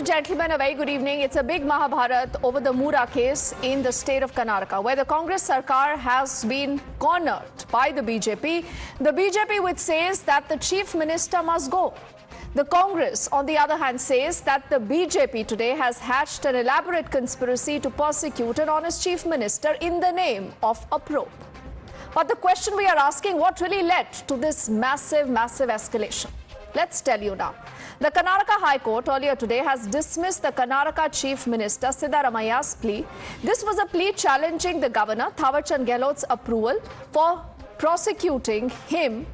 gentlemen, a very good evening. It's a big Mahabharat over the Muda case in the state of Karnataka, where the Congress Sarkar has been cornered by the BJP. The BJP which says that the Chief Minister must go. The Congress, on the other hand, says that the BJP today has hatched an elaborate conspiracy to persecute an honest Chief Minister in the name of a probe. But the question we are asking, what really led to this massive escalation? Let's tell you now. The Karnataka High Court earlier today has dismissed the Karnataka Chief Minister Siddaramaiah's plea. This was a plea challenging the Governor Thawarchand Gehlot's approval for prosecuting him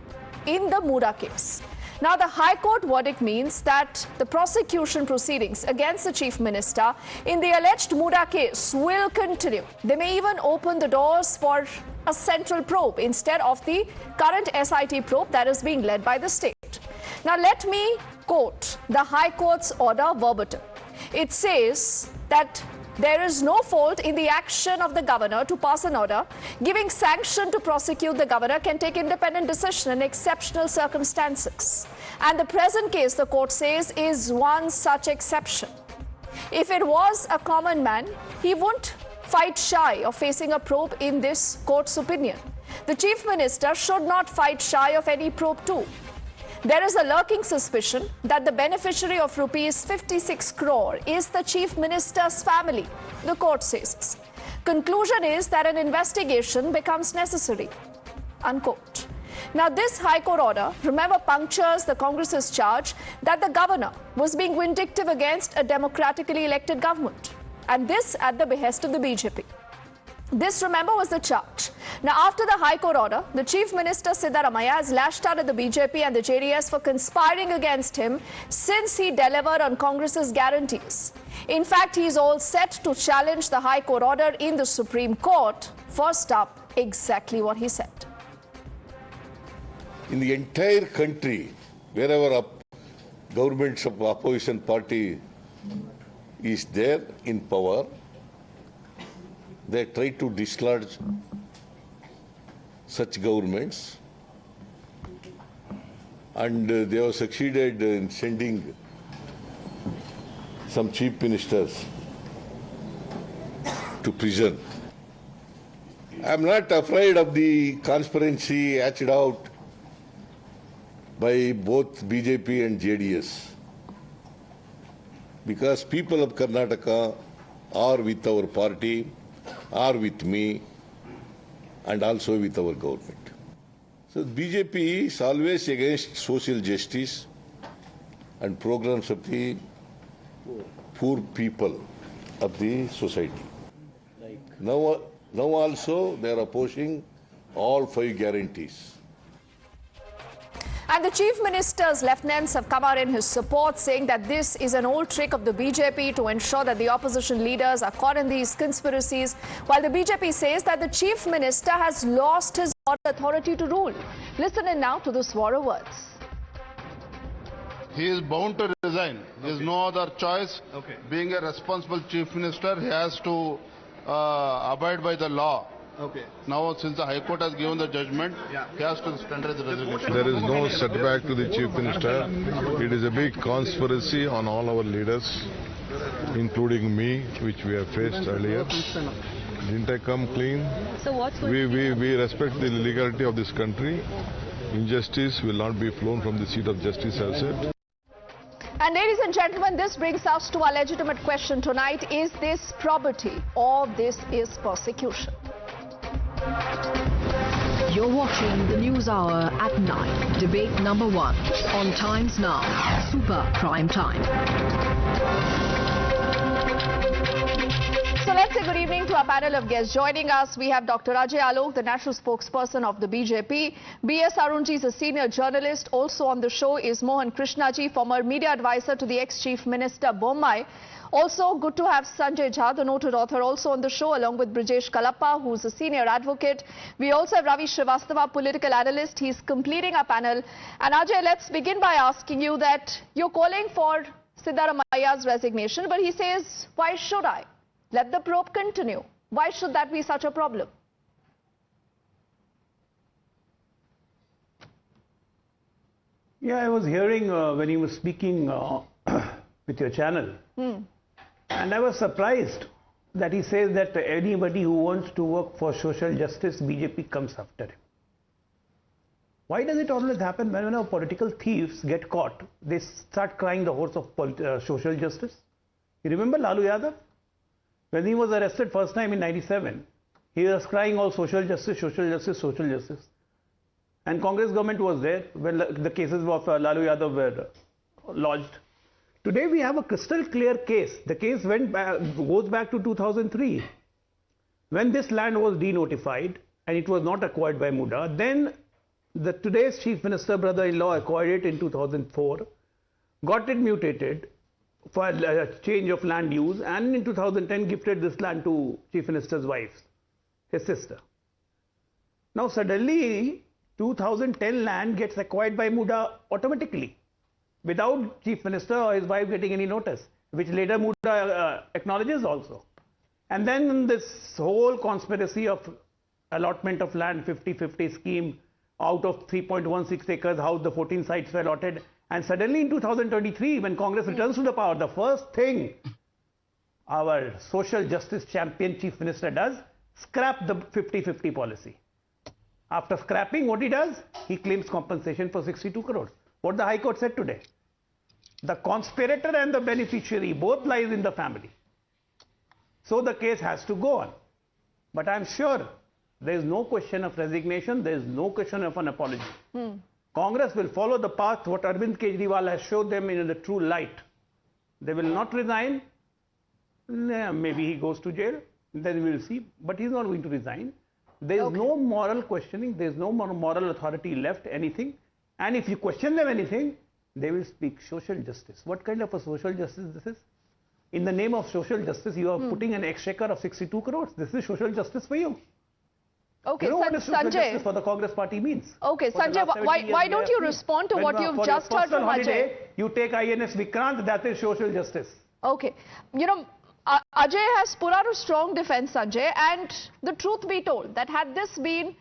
in the Muda case. Now, the High Court verdict means that the prosecution proceedings against the Chief Minister in the alleged Muda case will continue. They may even open the doors for a central probe instead of the current SIT probe that is being led by the state. Now, let me quote the High Court's order verbatim. It says that there is no fault in the action of the governor to pass an order. Giving sanction to prosecute, the governor can take independent decision in exceptional circumstances. And the present case, the court says, is one such exception. If it was a common man, he wouldn't fight shy of facing a probe in this court's opinion. The Chief Minister should not fight shy of any probe too. There is a lurking suspicion that the beneficiary of rupees 56 crore is the Chief Minister's family, the court says. Conclusion is that an investigation becomes necessary, unquote. Now, this High Court order, remember, punctures the Congress's charge that the governor was being vindictive against a democratically elected government, and this at the behest of the BJP. This, remember, was the charge. Now, after the High Court order, the Chief Minister Siddaramaiah has lashed out at the BJP and the JDS for conspiring against him since he delivered on Congress's guarantees. In fact, he is all set to challenge the High Court order in the Supreme Court. First up, exactly what he said. In the entire country, wherever a government of opposition party is there in power, they try to dislodge such governments, and they have succeeded in sending some chief ministers to prison. I am not afraid of the conspiracy hatched out by both BJP and JDS, because people of Karnataka are with our party, are with me, and also with our government. So BJP is always against social justice and programs of the poor people of the society. Now also they are opposing all 5 guarantees. And the Chief Minister's lieutenants have come out in his support, saying that this is an old trick of the BJP to ensure that the opposition leaders are caught in these conspiracies, while the BJP says that the Chief Minister has lost his authority to rule. Listen in now to this war of words. He is bound to resign. There is no other choice. Being a responsible Chief Minister, he has to abide by the law. Now, since the High Court has given the judgment, he has to tender his resignation. There is no setback to the Chief Minister. It is a big conspiracy on all our leaders, including me, which we have faced earlier. Didn't I come clean? So what's we respect the legality of this country. Injustice will not be flown from the seat of justice, as said. And ladies and gentlemen, this brings us to our legitimate question tonight. Is this probity or this is persecution? You're watching the News Hour at 9, debate number 1, on Times Now, Super Prime Time. So let's say good evening to our panel of guests. Joining us, we have Dr. Ajay Alok, the national spokesperson of the BJP. B.S. Arunji is a senior journalist. Also on the show is Mohan Krishnaji, former media advisor to the ex-Chief Minister Bommai. Also, good to have Sanjay Jha, the noted author, also on the show, along with Brijesh Kalappa, who's a senior advocate. We also have Ravi Srivastava, political analyst. He's completing our panel. And Ajay, let's begin by asking you that you're calling for Siddaramaiah's resignation, but he says, why should I? Let the probe continue. Why should that be such a problem? Yeah, I was hearing when he was speaking with your channel. And I was surprised that he says that anybody who wants to work for social justice, BJP comes after him. Why does it always happen when our political thieves get caught, they start crying the horse of social justice? You remember Lalu Yadav? When he was arrested first time in 97, he was crying all social justice, social justice, social justice. And Congress government was there when the cases of Lalu Yadav were lodged. Today we have a crystal clear case. The case goes back to 2003. When this land was denotified and it was not acquired by Muda, then today's Chief Minister brother-in-law acquired it in 2004, got it mutated for a change of land use, and in 2010 gifted this land to Chief Minister's wife, his sister. Now suddenly 2010 land gets acquired by Muda automatically, without Chief Minister or his wife getting any notice, which later Muda acknowledges also. And then this whole conspiracy of allotment of land, 50-50 scheme, out of 3.16 acres, how the 14 sites were allotted. And suddenly in 2023, when Congress returns to the power, the first thing our social justice champion Chief Minister does, scrap the 50-50 policy. After scrapping, what he does? He claims compensation for 62 crores. What the High Court said today. The conspirator and the beneficiary both lies in the family. So the case has to go on. But I'm sure there is no question of resignation, there is no question of an apology. Congress will follow the path what Arvind Kejriwal has showed them in the true light. They will not resign. Maybe he goes to jail, then we will see. But he's not going to resign. There is no moral questioning, there is no moral authority left, anything. And if you question them anything, they will speak social justice. What kind of a social justice this is? In the name of social justice, you are putting an exchequer of 62 crores. This is social justice for you. Okay, you know what social Sanjay. Justice for the Congress party means. Okay, Sanjay, why don't you respond to what you've just heard from Ajay? You take INS Vikrant, that is social justice. Okay, you know, Ajay has put out a strong defense, Sanjay, and the truth be told, that had this been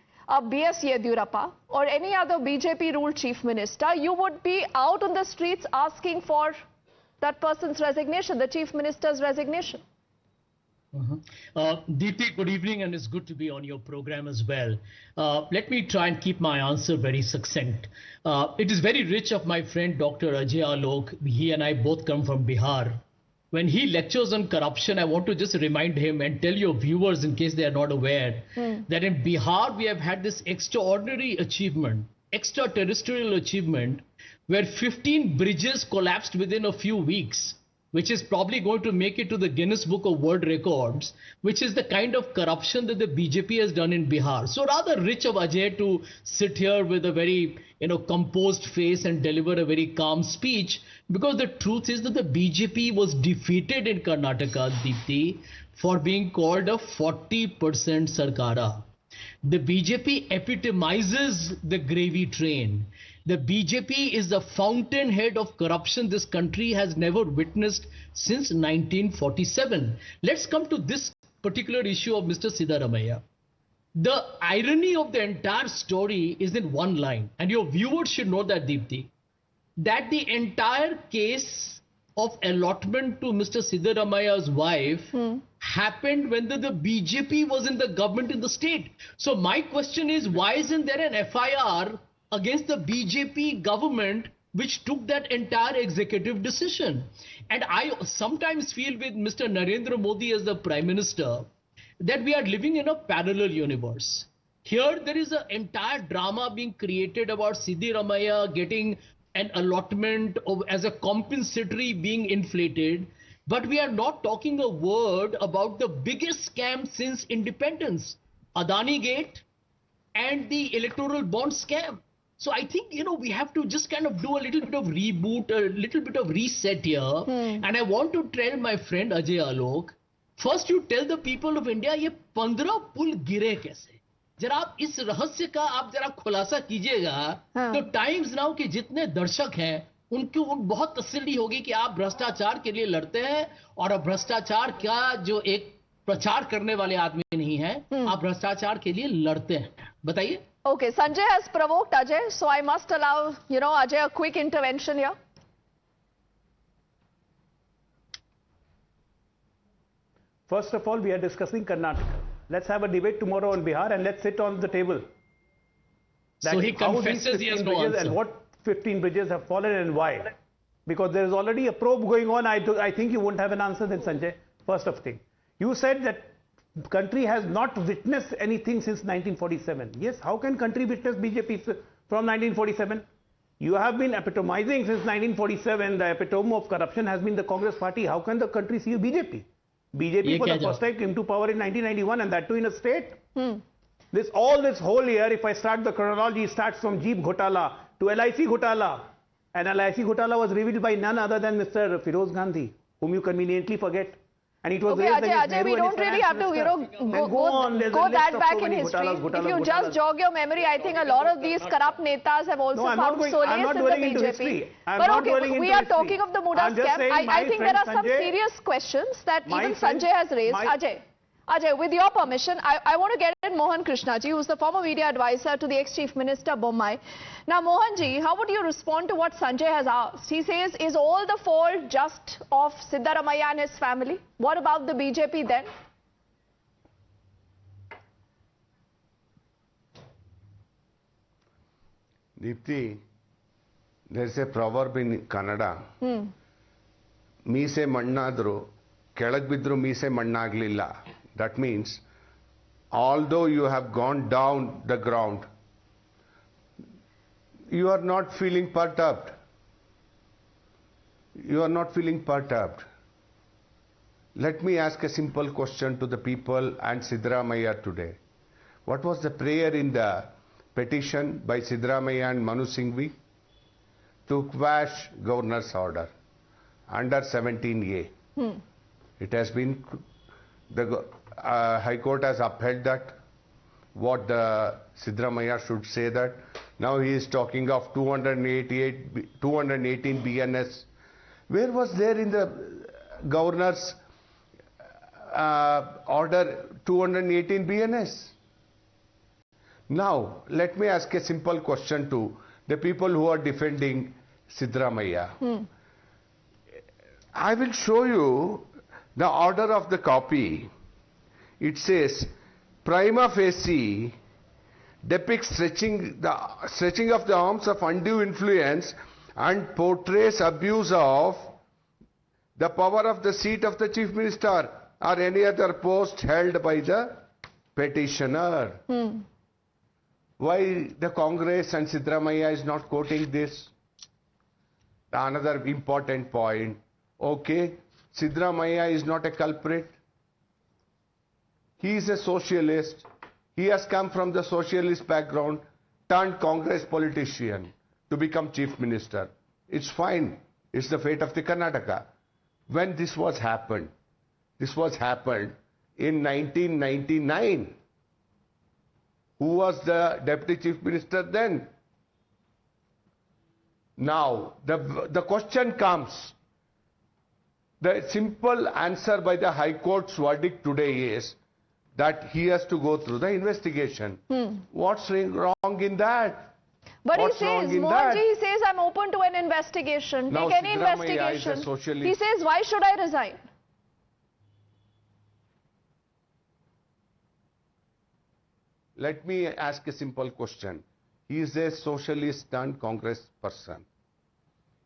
B.S. Yediyurappa or any other BJP-ruled chief minister, you would be out on the streets asking for that person's resignation, the chief minister's resignation. Deepti, good evening, and it's good to be on your program as well. Let me try and keep my answer very succinct. It is very rich of my friend Dr. Ajay Alok. He and I both come from Bihar. When he lectures on corruption, I want to just remind him and tell your viewers, in case they are not aware, that in Bihar we have had this extraordinary achievement, extraterrestrial achievement, where 15 bridges collapsed within a few weeks, which is probably going to make it to the Guinness Book of World Records, which is the kind of corruption that the BJP has done in Bihar. So rather rich of Ajay to sit here with a very, composed face and deliver a very calm speech, because the truth is that the BJP was defeated in Karnataka, Deepti, for being called a 40% Sarkara. The BJP epitomizes the gravy train. The BJP is the fountainhead of corruption this country has never witnessed since 1947. Let's come to this particular issue of Mr. Siddaramaiah. The irony of the entire story is in one line, and your viewers should know that, Deepti, that the entire case of allotment to Mr. Siddaramaiah's wife happened when the BJP was in the government in the state. So my question is, why isn't there an FIR against the BJP government which took that entire executive decision? And I sometimes feel with Mr. Narendra Modi as the Prime Minister that we are living in a parallel universe. Here there is an entire drama being created about Siddaramaiah getting an allotment as a compensatory being inflated, but we are not talking a word about the biggest scam since independence, Adani Gate and the electoral bond scam. So I think, we have to just kind of do a little bit of reboot, a little bit of reset here. And I want to tell my friend Ajay Alok, first you tell the people of India, ये 15 पुल गिरे कैसे? जरा आप इस रहस्य का आप जरा खुलासा कीजिएगा, तो टाइम्स नाउ के जितने दर्शक हैं, उनको बहुत तसल्ली होगी कि आप भ्रष्टाचार के लिए लड़ते हैं, और भ्रष्टाचार का जो एक प्रचार करने वाले आदमी नहीं है, आप भ्रष्टाचार के लिए लड़ते हैं. बताइए. Okay, Sanjay has provoked Ajay, so I must allow, Ajay a quick intervention here. First of all, we are discussing Karnataka. Let's have a debate tomorrow on Bihar and let's sit on the table. So he confesses he has no answer. And what 15 bridges have fallen and why? Because there is already a probe going on. I think you won't have an answer then, Sanjay. First of thing. You said that country has not witnessed anything since 1947. Yes, how can country witness BJP from 1947? You have been epitomizing since 1947. The epitome of corruption has been the Congress party. How can the country see BJP? BJP for the first time came to power in 1991 and that too in a state. This whole year, if I start the chronology, starts from Jeep Ghotala to LIC Ghotala. And LIC Ghotala was revealed by none other than Mr. Firoz Gandhi, whom you conveniently forget. And it was okay, Ajay, we don't really have to, go that back in history. If you just jog your memory, I think a lot of these corrupt netas have also found solace in the BJP. But okay, we are talking of the Muda scam. I think there are some serious questions that even Sanjay has raised. Ajay, with your permission, I want to get in Mohan Krishnaji, who is the former media advisor to the ex-Chief Minister Bommai. Now, Mohanji, how would you respond to what Sanjay has asked? He says, is all the fault just of Siddaramaiah and his family? What about the BJP then? Deepti, there is a proverb in Kannada. Meese mannadru, kelag bidru meese mannaglilla. That means, although you have gone down the ground, you are not feeling perturbed. You are not feeling perturbed. Let me ask a simple question to the people and Siddaramaiah today. What was the prayer in the petition by Siddaramaiah and Manu Singhvi? To quash governor's order under 17A. It has been, the High Court has upheld that. What the Siddaramaiah should say that. Now he is talking of 218 BNS. Where was there in the governor's order 218 BNS? Now, let me ask a simple question to the people who are defending Siddaramaiah. I will show you the order of the copy. It says, prima facie depicts stretching of the arms of undue influence and portrays abuse of the power of the seat of the Chief Minister or any other post held by the petitioner. Why the Congress and Siddaramaiah is not quoting this? Another important point. Okay, Siddaramaiah is not a culprit. He is a socialist. He has come from the socialist background, turned Congress politician to become Chief Minister. It's fine. It's the fate of the Karnataka. When this was happened in 1999. Who was the Deputy Chief Minister then? Now, the question comes. The simple answer by the High Court's verdict today is that he has to go through the investigation. What's wrong in that? But he says, Mohanji, he says, I'm open to an investigation. Now, take any Siddaramaiah is a investigation. socialist. He says, why should I resign? Let me ask a simple question. He is a socialist turned Congress person.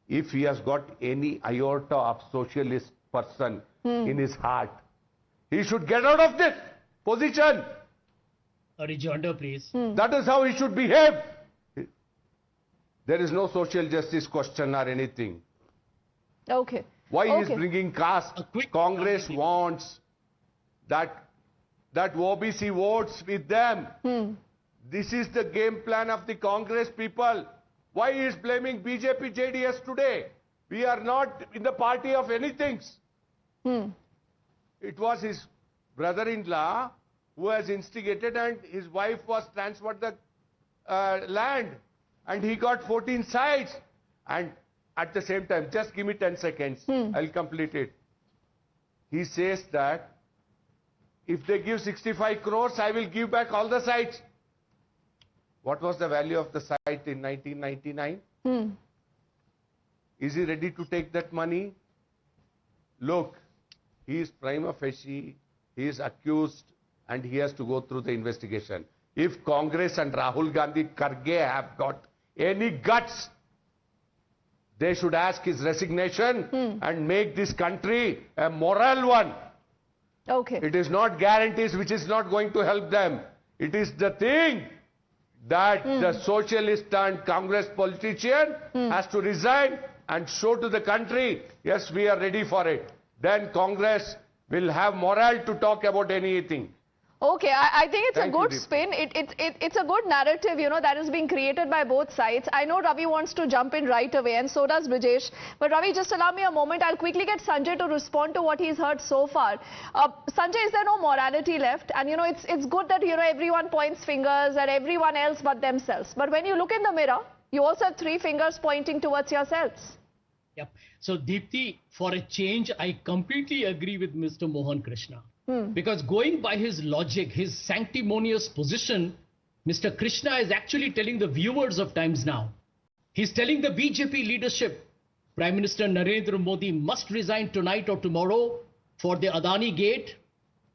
If he has got any iota of socialist person in his heart, he should get out of this position. A rejoinder, please. That is how he should behave. There is no social justice question or anything. Okay. Why he is bringing caste? Congress wants that OBC votes with them. This is the game plan of the Congress people. Why he is blaming BJP, JDS today? We are not in the party of anything. It was his brother-in-law who has instigated, and his wife was transferred the land, and he got 14 sides. And at the same time, just give me 10 seconds, I'll complete it. He says that if they give 65 crores, I will give back all the sites. What was the value of the site in 1999? Is he ready to take that money? Look, he is prima facie He is accused and he has to go through the investigation. If Congress and Rahul Gandhi Kharge have got any guts, they should ask his resignation and make this country a moral one. Okay. It is not guarantees which is not going to help them. It is the thing that the socialist and Congress politician has to resign and show to the country, yes, we are ready for it. Then Congress will have morale to talk about anything. Okay, I think it's Thank a good you, Deepti. spin. It's a good narrative, you know, that is being created by both sides. I know Ravi wants to jump in right away, and so does Brijesh. But Ravi, just allow me a moment. I'll quickly get Sanjay to respond to what he's heard so far. Sanjay, is there no morality left? And, you know, it's good that, you know, everyone points fingers at everyone else but themselves. But when you look in the mirror, you also have three fingers pointing towards yourselves. Yep. So, Deepti, for a change, I completely agree with Mr. Mohan Krishna. Because going by his logic, his sanctimonious position, Mr. Krishna is actually telling the viewers of Times Now. He's telling the BJP leadership, Prime Minister Narendra Modi must resign tonight or tomorrow for the Adani Gate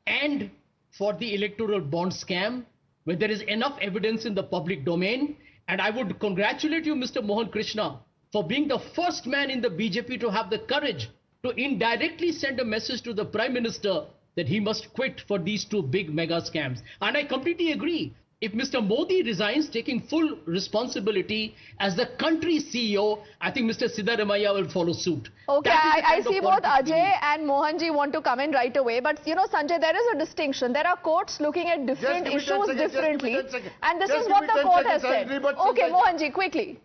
and for the electoral bond scam, where there is enough evidence in the public domain. And I would congratulate you, Mr. Mohan Krishna, for being the first man in the BJP to have the courage to indirectly send a message to the Prime Minister that he must quit for these two big mega scams. And I completely agree. If Mr. Modi resigns, taking full responsibility as the country's CEO, I think Mr. Siddaramaiah will follow suit. Okay, I see both Ajay and Mohanji want to come in right away. But, you know, Sanjay, there is a distinction. There are courts looking at different issues differently. And this is what the court has said. Okay, Mohanji, quickly.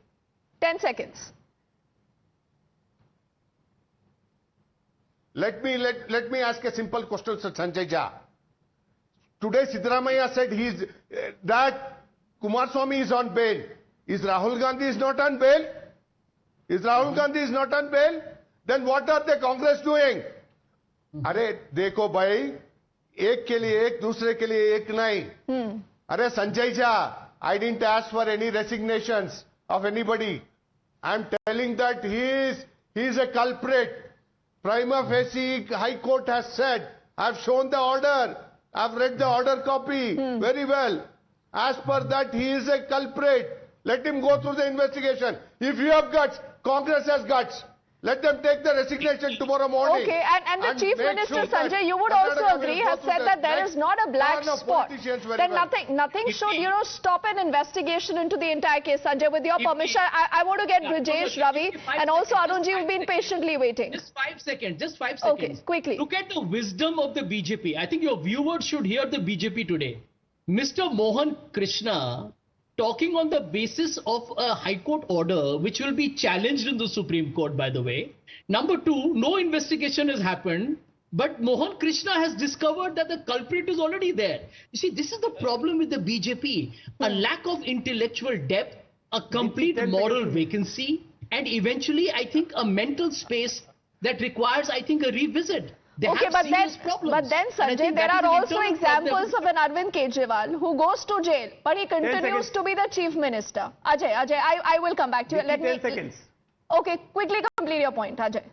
10 seconds. Let me ask a simple question, Sir Sanjay Jha. Today, Siddaramaiah said that Kumaraswamy is on bail. Is Rahul Gandhi is not on bail? Is Rahul Gandhi is not on bail? Then what are the Congress doing? अरे देखो भाई, एक के लिए एक, दूसरे के लिए एक नहीं. अरे Sanjay Jha, I didn't ask for any resignations of anybody. I'm telling that he is a culprit. Prima facie, High Court has said, I've shown the order, I've read the order copy very well. As per that, he is a culprit. Let him go through the investigation. If you have guts, Congress has guts. Let them take the resignation tomorrow morning. Okay, and the Chief Minister, Sanjay, you would also agree, has said that there is not a black spot. Then nothing should, you know, stop an investigation into the entire case. Sanjay, with your permission, I want to get Brijesh, Ravi, and also Arunji, you've been patiently waiting. Just 5 seconds, just 5 Okay, seconds. quickly. Look at the wisdom of the BJP. I think your viewers should hear the BJP today. Mr. Mohan Krishna talking on the basis of a High Court order, which will be challenged in the Supreme Court, by the way. Number two, no investigation has happened, but Mohan Krishna has discovered that the culprit is already there. You see, this is the problem with the BJP. A lack of intellectual depth, a complete moral vacancy, and eventually, I think, a mental space that requires, I think, a revisit. They Okay, have but serious problems. Sanjay, And I think there that are is an also internal problem. examples of an Arvind Kejriwal who goes to jail, but he continues to be the Chief Minister. Ajay, I will come back to you. Let me 10 seconds. Okay, quickly complete your point, Ajay.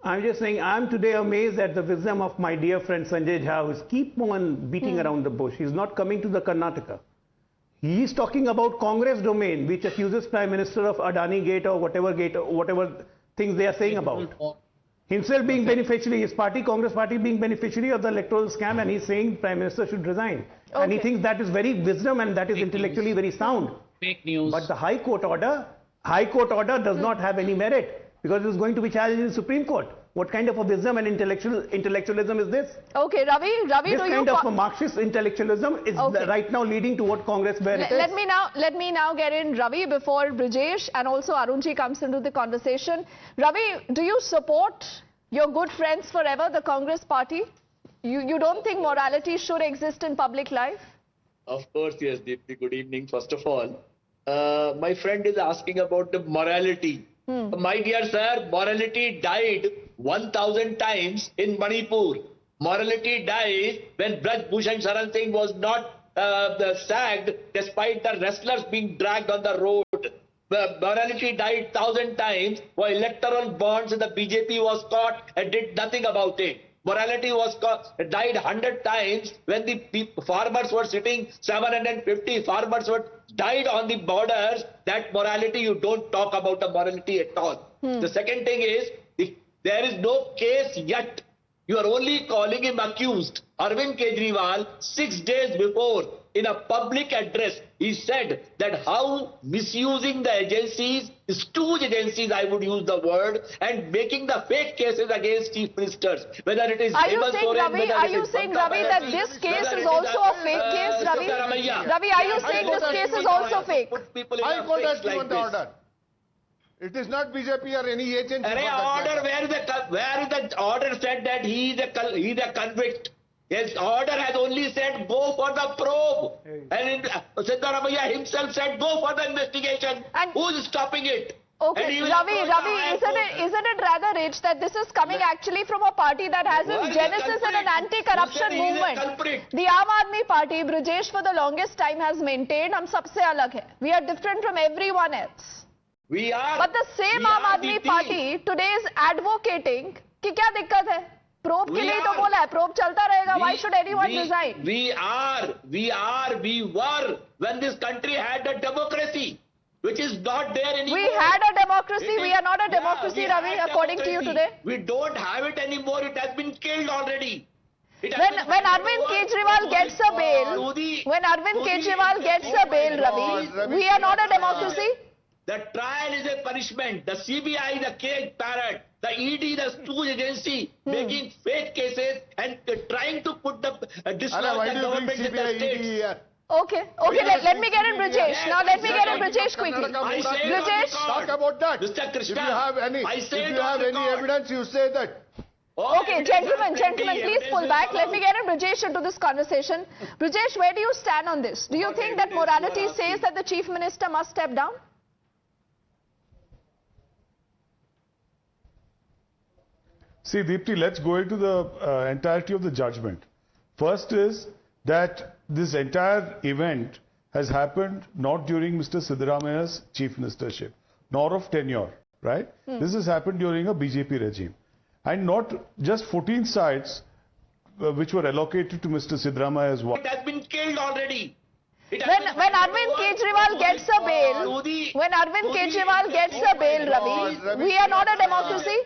I'm just saying, I'm today amazed at the wisdom of my dear friend Sanjay Jha, who's keep on beating around the bush. He's not coming to the Karnataka. He's talking about Congress domain, which accuses Prime Minister of Adani Gate or whatever things they are saying about. Himself being beneficiary, his party, Congress party, being beneficiary of the electoral scam, and he's saying Prime Minister should resign. And he thinks that is very wisdom and that is intellectually very sound. Fake news. But the High Court order does not have any merit because it is going to be challenged in the Supreme Court. What kind of a wisdom and intellectualism is this? Okay, Ravi, This kind of a Marxist intellectualism is right now leading to what Congress where it is. Let me now get in Ravi before Brijesh and also Arunji comes into the conversation. Ravi, do you support your good friends forever, the Congress party? You don't think morality should exist in public life? Of course, yes, Deepti. Good evening, first of all. My friend is asking about the morality. My dear sir, morality died 1,000 times in Manipur. Morality died when Braj Bhushan Saran Singh was not sacked despite the wrestlers being dragged on the road. morality died 1,000 times. For electoral bonds, the BJP was caught and did nothing about it. Morality was died 100 times when the farmers were sitting, 750 farmers were died on the borders. That morality, you don't talk about the morality at all. The second thing is, there is no case yet. You are only calling him accused. Arvind Kejriwal, 6 days before, in a public address, he said that how misusing the agencies, stooge agencies, I would use the word, and making the fake cases against chief ministers. Whether it is Are you saying, Ravi, that this case is also a fake case, Ravi? Ravi, are you saying this case is also fake? High Court has given the order. It is not BJP or any agency. Where is the order said that he is a convict? His order has only said go for the probe. And Siddaramaiah himself said go for the investigation. And who's stopping it? Okay, Ravi, isn't it rather rich that this is coming actually from a party that has its genesis in an anti-corruption movement? The Aam Aadmi Party, Brijesh, for the longest time has maintained, hum sabse alag hai. We are different from everyone else. But the same Aam Aadmi Party today is advocating कि क्या दिक्कत है? Probe के लिए तो बोला है, probe चलता रहेगा. Why should anyone resign? We were when this country had a democracy, which is not there anymore. We had a democracy. We are not a democracy, Ravi, according to you today. We don't have it anymore. It has been killed already. When Arvind Kejriwal gets a bail, Ravi, we are not a democracy. The trial is a punishment. The CBI, the cage parrot, the ED, the stooge agency, making fake cases and trying to put the dislodge the government in the states. Okay, let me get in Brijesh. Now let me get in Brijesh quickly. Brijesh, talk about that. Mr. Krishna, if you have any evidence, you say that. Okay, gentlemen, please pull back. Let me get in Brijesh into this conversation. Brijesh, where do you stand on this? Do you think that morality says that the Chief Minister must step down? See, Deepti, let's go into the entirety of the judgment. First is that this entire event has happened not during Mr. Siddaramaiah's chief ministership, nor of tenure, right? This has happened during a BJP regime. And not just 14 sites which were allocated to Mr. Siddaramaiah's wife. It has been killed already. When Arvind Kejriwal gets a bail, Ravi, we are not a democracy.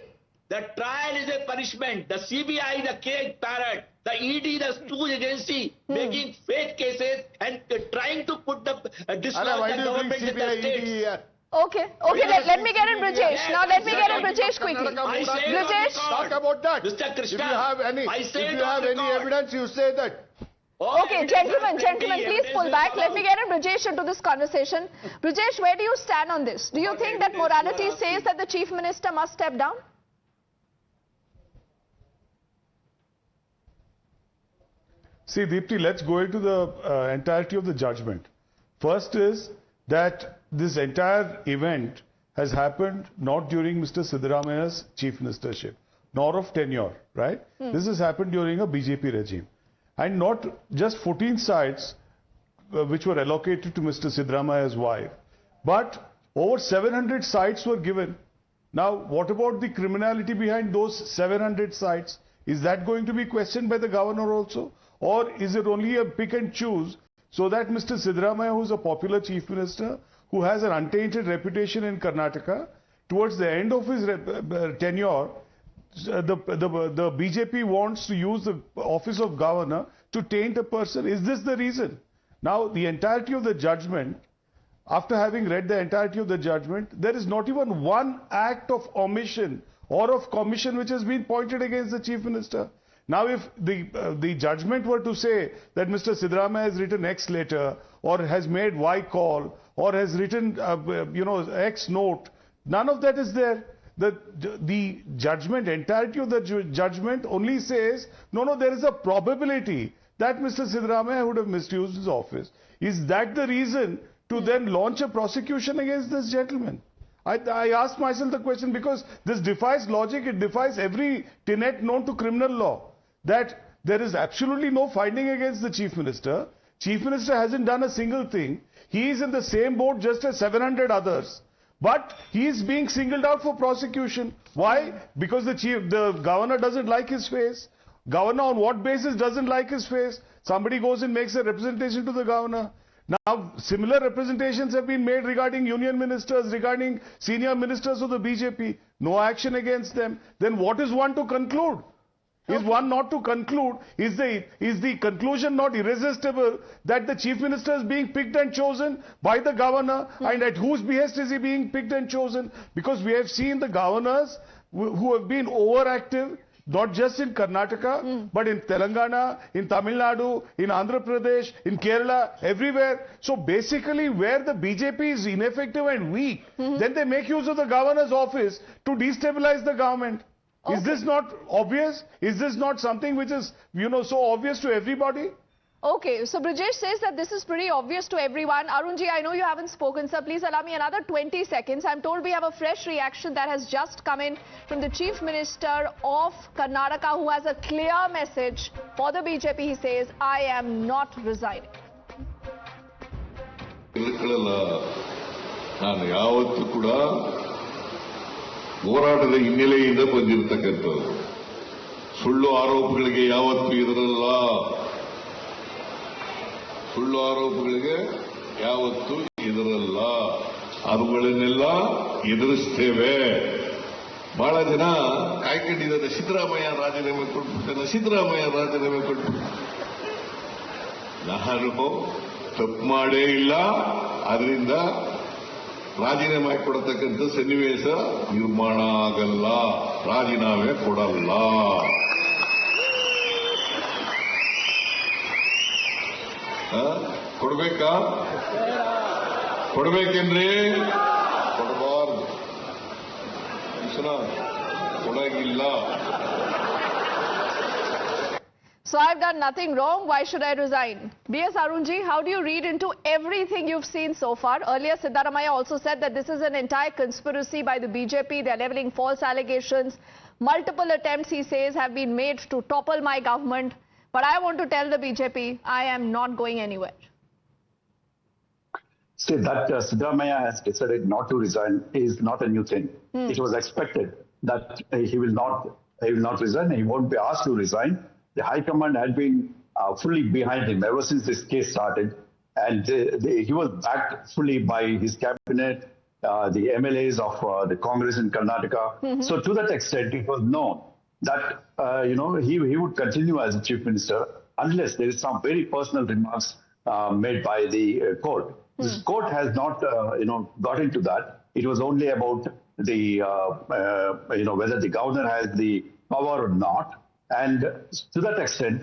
The trial is a punishment. The CBI, the cage parrot, the ED, the stooge agency, making fake cases and trying to put the dislodge the government in the states. Okay, let me get in Brijesh. Now let me get in Brijesh quickly. Brijesh, talk about that. Mr. Krishna, if you have any evidence, you say that. Okay, gentlemen, please pull back. Let me get in Brijesh into this conversation. Brijesh, where do you stand on this? Do you think that morality says that the Chief Minister must step down? See, Deepti, let's go into the entirety of the judgment. First is that this entire event has happened not during Mr. Siddaramaiah's chief ministership, nor of tenure, right? This has happened during a BJP regime. And not just 14 sites which were allocated to Mr. Siddaramaiah's wife, but over 700 sites were given. Now, what about the criminality behind those 700 sites? Is that going to be questioned by the governor also? Or is it only a pick and choose so that Mr. Siddaramaiah, who is a popular chief minister, who has an untainted reputation in Karnataka, towards the end of his tenure, the BJP wants to use the office of governor to taint a person? Is this the reason? Now, the entirety of the judgment, after having read the entirety of the judgment, there is not even one act of omission or of commission which has been pointed against the chief minister. Now, if the judgment were to say that Mr. Siddaramaiah has written X letter or has made Y call or has written, X note, none of that is there. The judgment, entirety of the judgment only says, no, there is a probability that Mr. Siddaramaiah would have misused his office. Is that the reason to then launch a prosecution against this gentleman? I asked myself the question because this defies logic, it defies every tenet known to criminal law. That there is absolutely no finding against the Chief Minister. Chief Minister hasn't done a single thing. He is in the same boat just as 700 others. But he is being singled out for prosecution. Why? Because the governor doesn't like his face. Governor on what basis doesn't like his face? Somebody goes and makes a representation to the governor. Now, similar representations have been made regarding union ministers, regarding senior ministers of the BJP. No action against them. Then what is one to conclude? Is one not to conclude? Is the conclusion not irresistible that the chief minister is being picked and chosen by the governor? And at whose behest is he being picked and chosen? Because we have seen the governors who have been overactive, not just in Karnataka, but in Telangana, in Tamil Nadu, in Andhra Pradesh, in Kerala, everywhere. So basically where the BJP is ineffective and weak, then they make use of the governor's office to destabilize the government. Is this not obvious? Is this not something which is, so obvious to everybody? Okay, so Brijesh says that this is pretty obvious to everyone. Arunji, I know you haven't spoken, sir. Please allow me another 20 seconds. I'm told we have a fresh reaction that has just come in from the Chief Minister of Karnataka, who has a clear message for the BJP. He says, I am not resigning. ಹೋರಾಟದ ಹಿನ್ನೆಲೆಯಿಂದ ಬಂದಿರತಕ್ಕಂಥದ್ದು ಸುಳ್ಳು ಆರೋಪಗಳಿಗೆ ಯಾವತ್ತೂ ಎದುರಲ್ಲ ಸುಳ್ಳು ಆರೋಪಗಳಿಗೆ ಯಾವತ್ತೂ ಎದುರಲ್ಲ ಅವುಗಳನ್ನೆಲ್ಲ ಎದುರಿಸ್ತೇವೆ ಬಹಳ ಜನ ಕಾಯ್ಕೊಂಡಿದ್ದಾರೆ ಸಿದ್ದರಾಮಯ್ಯ ರಾಜೀನಾಮೆ ಕೊಟ್ಬಿಡ್ತಾನೆ ಸಿದ್ದರಾಮಯ್ಯ ರಾಜೀನಾಮೆ ಕೊಟ್ಬಿಡ್ತಾನೆ ನಾನು ತಪ್ಪು ಮಾಡೇ ಇಲ್ಲ ಅದರಿಂದ ರಾಜೀನಾಮೆ ಕೊಡತಕ್ಕಂಥ ಸನ್ನಿವೇಶ ನಿರ್ಮಾಣ ಆಗಲ್ಲ ರಾಜೀನಾಮೆ ಕೊಡಲ್ಲ ಕೊಡ್ಬೇಕಾ ಕೊಡ್ಬೇಕೇನ್ರಿ ಕೊಡಬಾರ್ದು ಕೊಡಗಿಲ್ಲ So I've done nothing wrong. Why should I resign? B.S. Arunji, how do you read into everything you've seen so far? Earlier, Siddaramaiah also said that this is an entire conspiracy by the BJP. They're leveling false allegations. Multiple attempts, he says, have been made to topple my government. But I want to tell the BJP, I am not going anywhere. See, that Siddaramaiah has decided not to resign is not a new thing. It was expected that he will not resign. He won't be asked to resign. The High Command had been fully behind him ever since this case started. And he was backed fully by his cabinet, the MLAs of the Congress in Karnataka. So to that extent, it was known that, he would continue as Chief Minister unless there is some very personal remarks made by the court. This court has not, got into that. It was only about the, whether the governor has the power or not. And to that extent,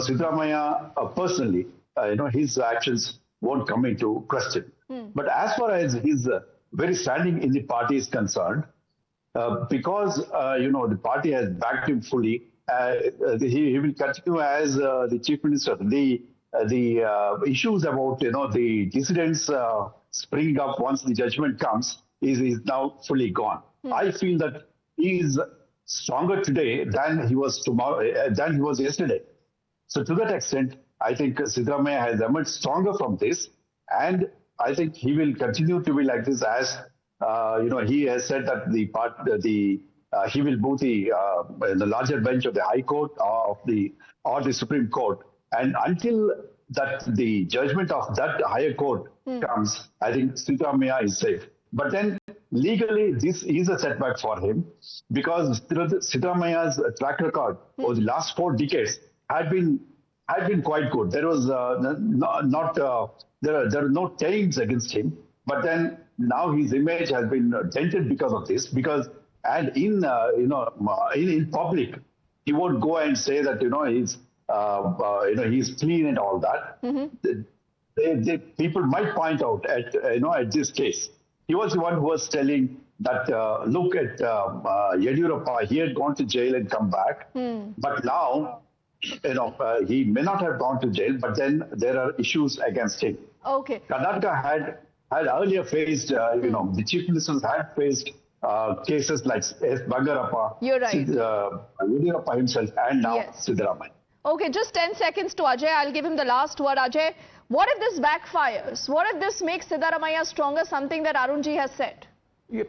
Siddaramaiah personally, his actions won't come into question. But as far as his very standing in the party is concerned, because, the party has backed him fully, he will continue as the Chief Minister. The issues about, the dissidents springing up once the judgment comes is now fully gone. I feel that he is stronger today than he was than he was yesterday. So to that extent, I think Siddaramaiah has emerged stronger from this, and I think he will continue to be like this as he has said that he will move the larger bench of the High Court or the Supreme Court, and until that the judgment of that higher court comes, I think Siddaramaiah is safe. But then legally, this is a setback for him because Siddaramaiah's track record over the last 4 decades had been quite good. There was there are no claims against him, but then now his image has been dented because of this. In public, he won't go and say that he's clean and all that. People might point out at this case. He was the one who was telling that, look at Yediyurappa, he had gone to jail and come back. But now, he may not have gone to jail, but then there are issues against him. Okay. Karnataka had earlier faced, the chief ministers had faced cases like S. Bangarappa, you're right. Yediyurappa himself, and now Siddaramaiah. Okay, just 10 seconds to Ajay. I'll give him the last word. Ajay, what if this backfires? What if this makes Siddaramaiah stronger, something that Arunji has said? Yep.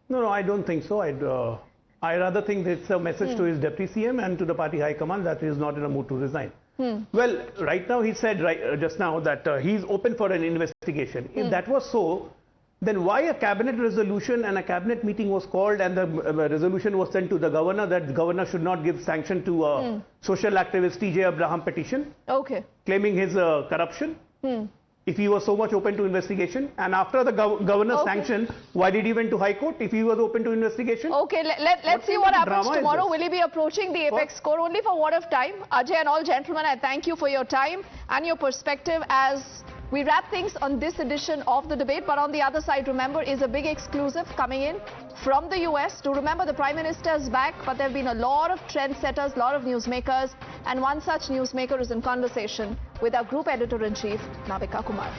No, I don't think so. I rather think it's a message to his deputy CM and to the party high command that he is not in a mood to resign. Well, right now he said just now that he's open for an investigation. If that was so, then why a cabinet resolution and a cabinet meeting was called and the resolution was sent to the governor that the governor should not give sanction to social activist T.J. Abraham petition, claiming his corruption? If he was so much open to investigation, and after the governor sanctioned, why did he went to High Court if he was open to investigation? Okay, let's see what happens tomorrow. Will he be approaching the apex score only for what of time? Ajay and all gentlemen, I thank you for your time and your perspective as we wrap things on this edition of the debate. But on the other side, remember, is a big exclusive coming in from the US. To remember, the Prime Minister is back, but there have been a lot of trendsetters, a lot of newsmakers, and one such newsmaker is in conversation with our Group Editor-in-Chief, Navika Kumar.